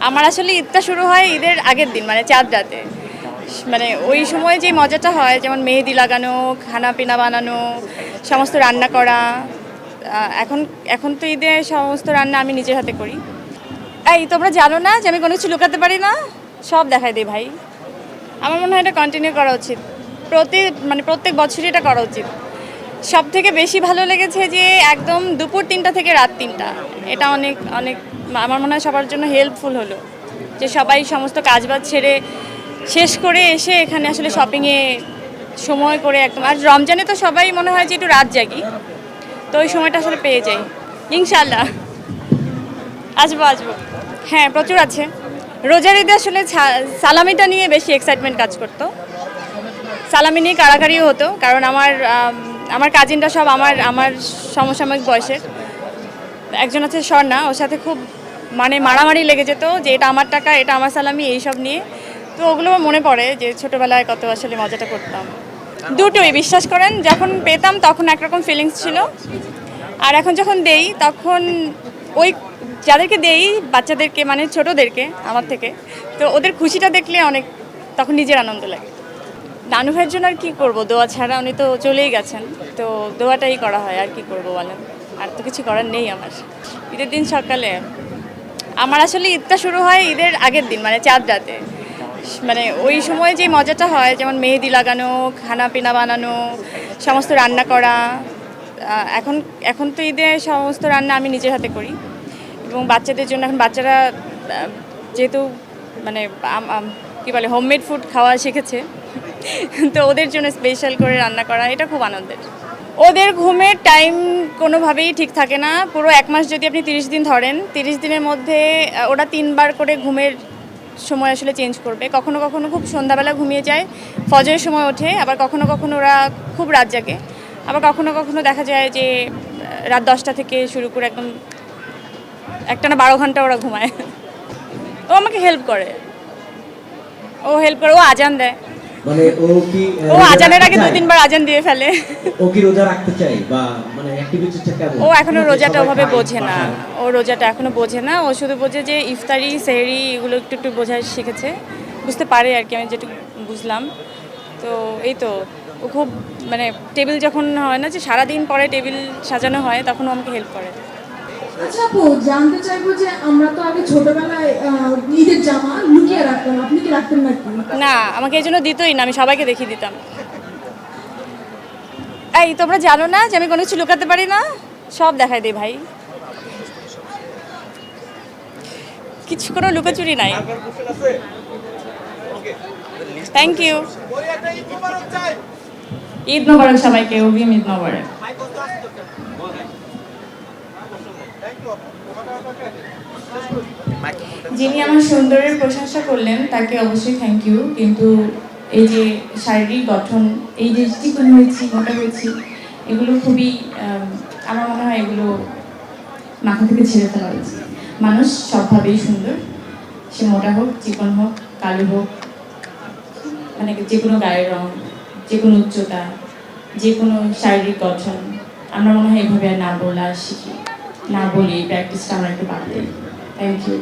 আমার আসলে ঈদটা শুরু হয় ঈদের আগের দিন মানে চাঁদ রাতে। মানে ওই সময় যে মজাটা হয় যেমন মেহেদি লাগানো, খানা পিনা বানানো, সমস্ত রান্না করা। এখন এখন তো ঈদে সমস্ত রান্না আমি নিজের হাতে করি। এই তোমরা জানো না যে আমি কোনো কিছু লুকাতে পারি না, সব দেখাই দিই ভাই। আমার মনে হয় এটা কন্টিনিউ করা উচিত, প্রত্যেক বছরই এটা করা উচিত। সব থেকে বেশি ভালো লেগেছে যে একদম দুপুর 3টা থেকে রাত 3টা, এটা অনেক অনেক আমার মনে হয় সবার জন্য হেল্পফুল হলো যে সবাই সমস্ত কাজবাজ ছেড়ে শেষ করে এসে এখানে আসলে শপিংয়ে সময় করে একদম। আর রমজানে তো সবাই মনে হয় যে একটু রাত জাগি, তো ওই সময়টা আসলে পেয়ে যাই। ইনশাল্লাহ আসবো আসবো। হ্যাঁ প্রচুর আছে। রোজার ঈদে আসলে সালামিটা নিয়ে বেশি এক্সাইটমেন্ট কাজ করতো। সালামি নিয়ে কাড়াকাড়িও হতো, কারণ আমার কাজিনরা সব আমার আমার সমসাময়িক বয়সের। একজন আছে স্বর্ণা, ওর সাথে খুব মানে মারামারি লেগে যেত যে এটা আমার টাকা, এটা আমার সালামি, এইসব নিয়ে। তো ওগুলো মনে পড়ে যে ছোটোবেলায় কত আসলে মজাটা করতাম। দুটোই বিশ্বাস করেন, যখন পেতাম তখন একরকম ফিলিংস ছিল, আর এখন যখন দেই তখন ওই যাদেরকে দেই বাচ্চাদেরকে মানে ছোটোদেরকে আমার থেকে, তো ওদের খুশিটা দেখলে অনেক তখন নিজের আনন্দ লাগে। নানু ভাইয়ের জন্য আর কী করবো, দোয়া ছাড়া, উনি তো চলেই গেছেন, তো দোয়াটাই করা হয়। আর কি করব বলেন, আর তো কিছু করার নেই আমার। ঈদের দিন সকালে আমার আসলে ঈদটা শুরু হয় ঈদের আগের দিন মানে চাঁদ রাতে। মানে ওই সময় যে মজাটা হয় যেমন মেহেদি লাগানো, খানা পিনা বানানো, সমস্ত রান্না করা। এখন এখন তো ঈদে সমস্ত রান্না আমি নিজের হাতে করি, এবং বাচ্চাদের জন্য এখন বাচ্চারা যেহেতু মানে কী বলে হোমমেড ফুড খাওয়া শিখেছে, তো ওদের জন্য স্পেশাল করে রান্না করা এটা খুব আনন্দের। ওদের ঘুমের টাইম কোনোভাবেই ঠিক থাকে না। পুরো 1 মাস যদি আপনি 30 দিন ধরেন, 30 দিনের মধ্যে ওরা 3বার করে ঘুমের সময় আসলে চেঞ্জ করবে। কখনো কখনো খুব সন্ধ্যাবেলা ঘুমিয়ে যায়, ফজরের সময় ওঠে, আবার কখনো কখনো ওরা খুব রাত জাগে, আবার কখনো কখনো দেখা যায় যে রাত 10টা থেকে শুরু করে একদম একটানা 12 ঘন্টা ওরা ঘুমায়। ও আমাকে হেল্প করে, ও আজান দেয়। মানে ও আজানের আগে 2-3 বার আজান দিয়ে ফেলে। ও কি রোজা রাখতে চাই বা মানে অ্যাক্টিভিটিটা কেমন? ও এখনো রোজাটা ওভাবে বোঝে না, ও রোজাটা এখনো বোঝে না। ও শুধু বোঝে যে ইফতারি, সেহরি এগুলো একটু একটু বোঝা শিখেছে, বুঝতে পারে আর কি, আমি যেটুকু বুঝলাম। তো এই তো ও খুব মানে টেবিল যখন হয় না যে সারাদিন পরে টেবিল সাজানো হয়, তখন ও আমাকে হেল্প করে। আচ্ছা আপু, জানতে চাইবো যে আমরা তো আগে ছোটবেলায় ঈদের জামা লুকিয়ে রাখতাম, আপনি কি রাখতেন নাকি? না, আমাকে এই জন্য দিতই না, আমি সবাইকে দেখিয়ে দিতাম। এই তোমরা জানো না যে আমি কোনো কিছু লুকাতে পারি না, সব দেখাই দিই ভাই। কিছু কোনো লুকোচুরি নাই। Thank you. ঈদ মোবারক সবাইকে, অগ্রিম ঈদ মোবারক। যিনি আমার সৌন্দর্যের প্রশংসা করলেন তাকে অবশ্যই থ্যাংক ইউ, কিন্তু এই যে শারীরিক গঠন, এই যে চিকন হয়েছি, মোটা হয়েছি, এগুলো খুবই আমার মনে হয় এগুলো মাথা থেকে ছেড়ে ফেলা উচিত। মানুষ সবভাবেই সুন্দর, সে মোটা হোক, চিকন হোক, কালো হোক, মানে যে কোনো গায়ের রং, যে কোনো উচ্চতা, যে কোনো শারীরিক গঠন। আমরা মনে হয় এভাবে আর না বলা শিখি, না বলি, প্র্যাকটিসটা আমরা একটু বাড়াই। Thank you.